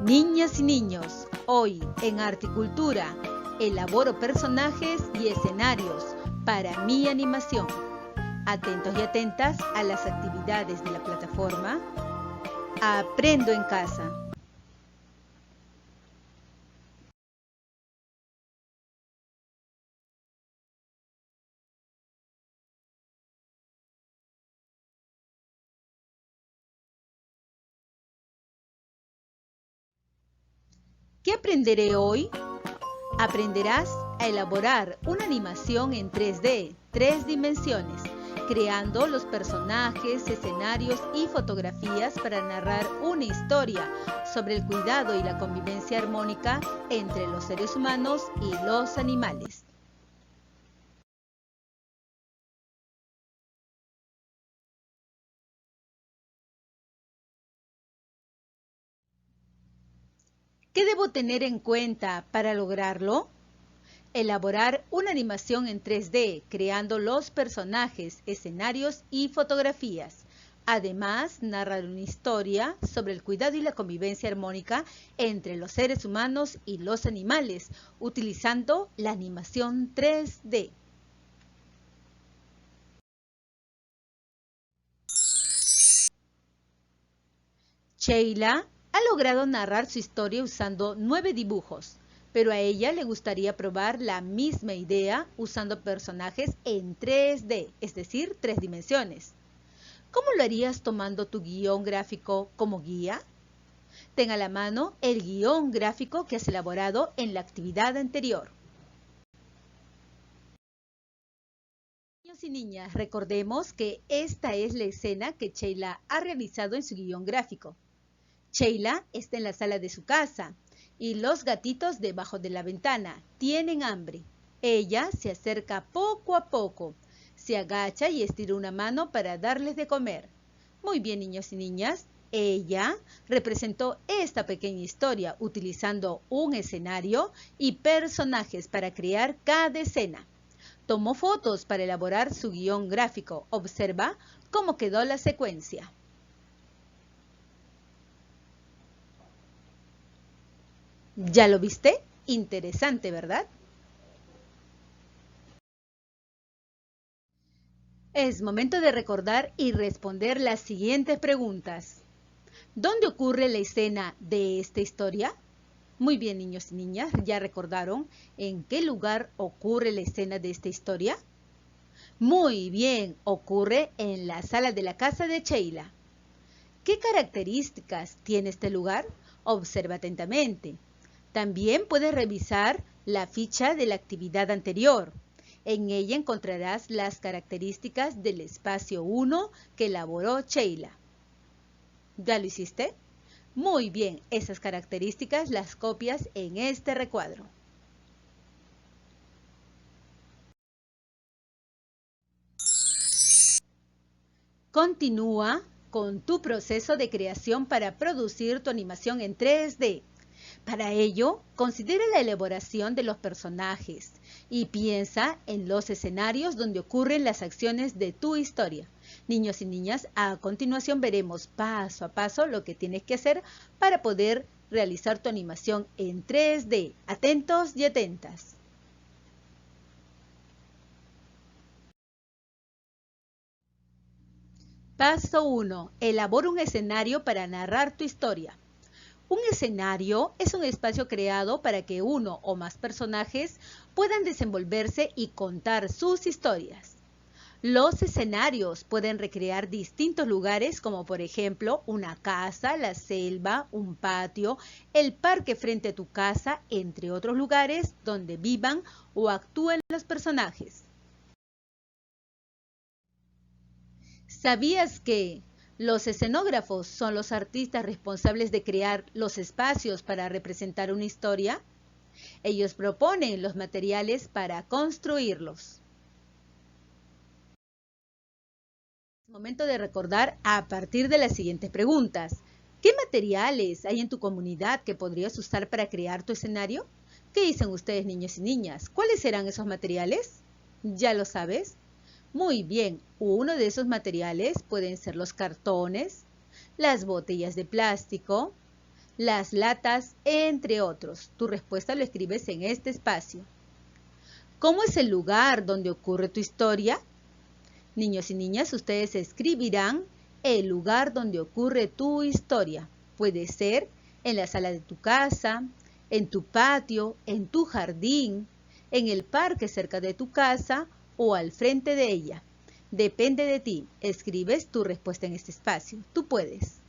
Niñas y niños, hoy en Arte y Cultura, elaboro personajes y escenarios para mi animación. Atentos y atentas a las actividades de la plataforma. Aprendo en casa. ¿Qué aprenderé hoy? Aprenderás a elaborar una animación en 3D, 3 dimensiones, creando los personajes, escenarios y fotografías para narrar una historia sobre el cuidado y la convivencia armónica entre los seres humanos y los animales. ¿Qué debo tener en cuenta para lograrlo? Elaborar una animación en 3D, creando los personajes, escenarios y fotografías. Además, narrar una historia sobre el cuidado y la convivencia armónica entre los seres humanos y los animales, utilizando la animación 3D. Sheila ha logrado narrar su historia usando 9 dibujos, pero a ella le gustaría probar la misma idea usando personajes en 3D, es decir, 3 dimensiones. ¿Cómo lo harías tomando tu guión gráfico como guía? Ten a la mano el guión gráfico que has elaborado en la actividad anterior. Niños y niñas, recordemos que esta es la escena que Sheila ha realizado en su guión gráfico. Sheila está en la sala de su casa y los gatitos debajo de la ventana tienen hambre. Ella se acerca poco a poco, se agacha y estira una mano para darles de comer. Muy bien, niños y niñas, ella representó esta pequeña historia utilizando un escenario y personajes para crear cada escena. Tomó fotos para elaborar su guión gráfico. Observa cómo quedó la secuencia. ¿Ya lo viste? Interesante, ¿verdad? Es momento de recordar y responder las siguientes preguntas. ¿Dónde ocurre la escena de esta historia? Muy bien, niños y niñas, ¿ya recordaron en qué lugar ocurre la escena de esta historia? Muy bien, ocurre en la sala de la casa de Sheila. ¿Qué características tiene este lugar? Observa atentamente. También puedes revisar la ficha de la actividad anterior. En ella encontrarás las características del espacio 1 que elaboró Sheila. ¿Ya lo hiciste? Muy bien, esas características las copias en este recuadro. Continúa con tu proceso de creación para producir tu animación en 3D. Para ello, considera la elaboración de los personajes y piensa en los escenarios donde ocurren las acciones de tu historia. Niños y niñas, a continuación veremos paso a paso lo que tienes que hacer para poder realizar tu animación en 3D. Atentos y atentas. Paso 1. Elabora un escenario para narrar tu historia. Un escenario es un espacio creado para que uno o más personajes puedan desenvolverse y contar sus historias. Los escenarios pueden recrear distintos lugares como por ejemplo una casa, la selva, un patio, el parque frente a tu casa, entre otros lugares donde vivan o actúen los personajes. ¿Sabías que los escenógrafos son los artistas responsables de crear los espacios para representar una historia? Ellos proponen los materiales para construirlos. Es momento de recordar a partir de las siguientes preguntas. ¿Qué materiales hay en tu comunidad que podrías usar para crear tu escenario? ¿Qué dicen ustedes, niños y niñas? ¿Cuáles serán esos materiales? ¿Ya lo sabes? Muy bien, uno de esos materiales pueden ser los cartones, las botellas de plástico, las latas, entre otros. Tu respuesta lo escribes en este espacio. ¿Cómo es el lugar donde ocurre tu historia? Niños y niñas, ustedes escribirán el lugar donde ocurre tu historia. Puede ser en la sala de tu casa, en tu patio, en tu jardín, en el parque cerca de tu casa o al frente de ella. Depende de ti. Escribes tu respuesta en este espacio. Tú puedes.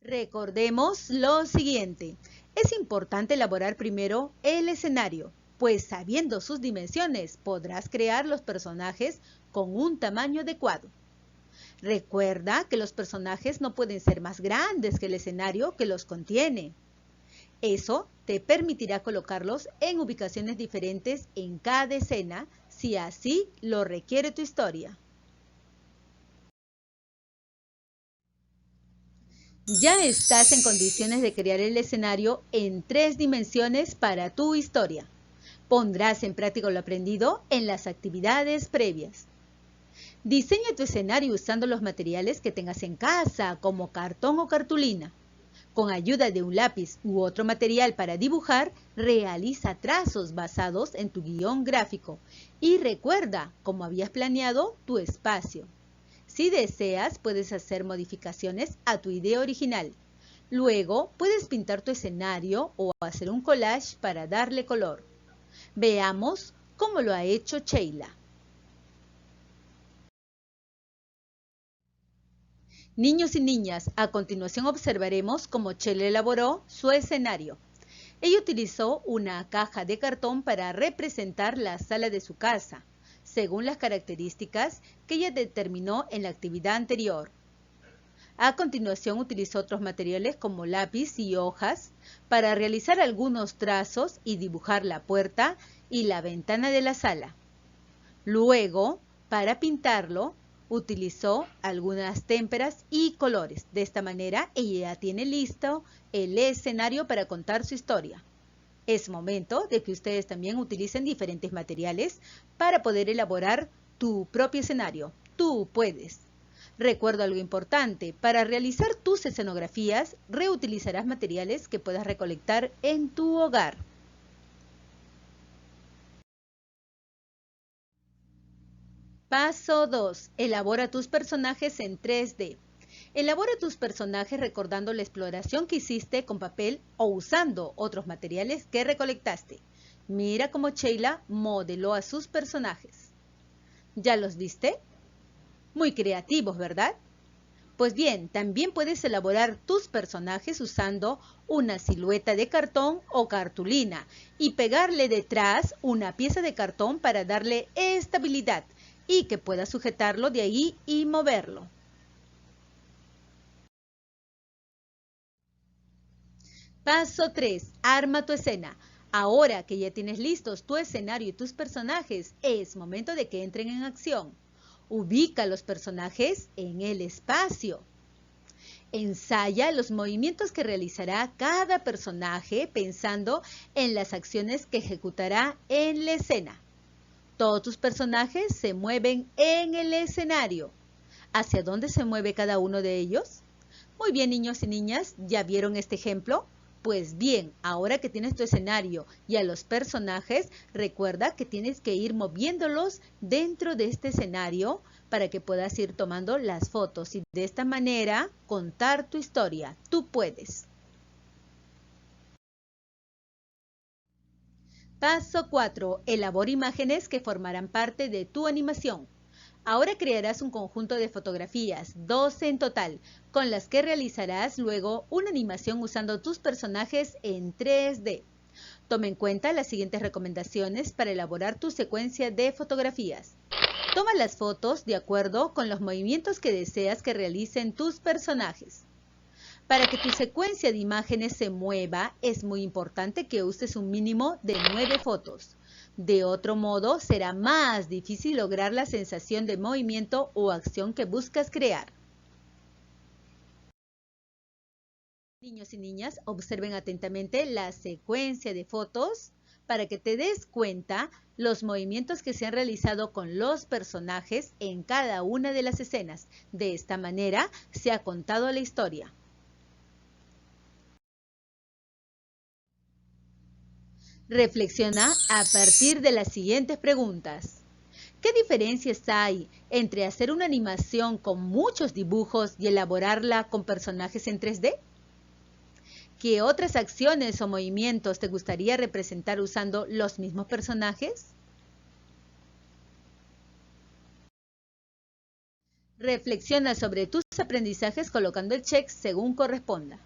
Recordemos lo siguiente. Es importante elaborar primero el escenario, pues sabiendo sus dimensiones podrás crear los personajes con un tamaño adecuado. Recuerda que los personajes no pueden ser más grandes que el escenario que los contiene. Eso te permitirá colocarlos en ubicaciones diferentes en cada escena, si así lo requiere tu historia. Ya estás en condiciones de crear el escenario en 3 dimensiones para tu historia. Pondrás en práctica lo aprendido en las actividades previas. Diseña tu escenario usando los materiales que tengas en casa, como cartón o cartulina. Con ayuda de un lápiz u otro material para dibujar, realiza trazos basados en tu guión gráfico y recuerda cómo habías planeado tu espacio. Si deseas, puedes hacer modificaciones a tu idea original. Luego, puedes pintar tu escenario o hacer un collage para darle color. Veamos cómo lo ha hecho Sheila. Niños y niñas, a continuación observaremos cómo Sheila elaboró su escenario. Ella utilizó una caja de cartón para representar la sala de su casa, según las características que ella determinó en la actividad anterior. A continuación utilizó otros materiales como lápiz y hojas para realizar algunos trazos y dibujar la puerta y la ventana de la sala. Luego, para pintarlo, utilizó algunas témperas y colores. De esta manera, ella ya tiene listo el escenario para contar su historia. Es momento de que ustedes también utilicen diferentes materiales para poder elaborar tu propio escenario. Tú puedes. Recuerda algo importante, para realizar tus escenografías, reutilizarás materiales que puedas recolectar en tu hogar. Paso 2. Elabora tus personajes en 3D. Elabora tus personajes recordando la exploración que hiciste con papel o usando otros materiales que recolectaste. Mira cómo Sheila modeló a sus personajes. ¿Ya los viste? Muy creativos, ¿verdad? Pues bien, también puedes elaborar tus personajes usando una silueta de cartón o cartulina y pegarle detrás una pieza de cartón para darle estabilidad y que puedas sujetarlo de ahí y moverlo. Paso 3. Arma tu escena. Ahora que ya tienes listos tu escenario y tus personajes, es momento de que entren en acción. Ubica los personajes en el espacio. Ensaya los movimientos que realizará cada personaje pensando en las acciones que ejecutará en la escena. Todos tus personajes se mueven en el escenario. ¿Hacia dónde se mueve cada uno de ellos? Muy bien, niños y niñas, ¿ya vieron este ejemplo? Pues bien, ahora que tienes tu escenario y a los personajes, recuerda que tienes que ir moviéndolos dentro de este escenario para que puedas ir tomando las fotos y de esta manera contar tu historia. Tú puedes. Paso 4. Elabora imágenes que formarán parte de tu animación. Ahora crearás un conjunto de fotografías, 12 en total, con las que realizarás luego una animación usando tus personajes en 3D. Toma en cuenta las siguientes recomendaciones para elaborar tu secuencia de fotografías. Toma las fotos de acuerdo con los movimientos que deseas que realicen tus personajes. Para que tu secuencia de imágenes se mueva, es muy importante que uses un mínimo de 9 fotos. De otro modo, será más difícil lograr la sensación de movimiento o acción que buscas crear. Niños y niñas, observen atentamente la secuencia de fotos para que te des cuenta los movimientos que se han realizado con los personajes en cada una de las escenas. De esta manera se ha contado la historia. Reflexiona a partir de las siguientes preguntas. ¿Qué diferencias hay entre hacer una animación con muchos dibujos y elaborarla con personajes en 3D? ¿Qué otras acciones o movimientos te gustaría representar usando los mismos personajes? Reflexiona sobre tus aprendizajes colocando el check según corresponda.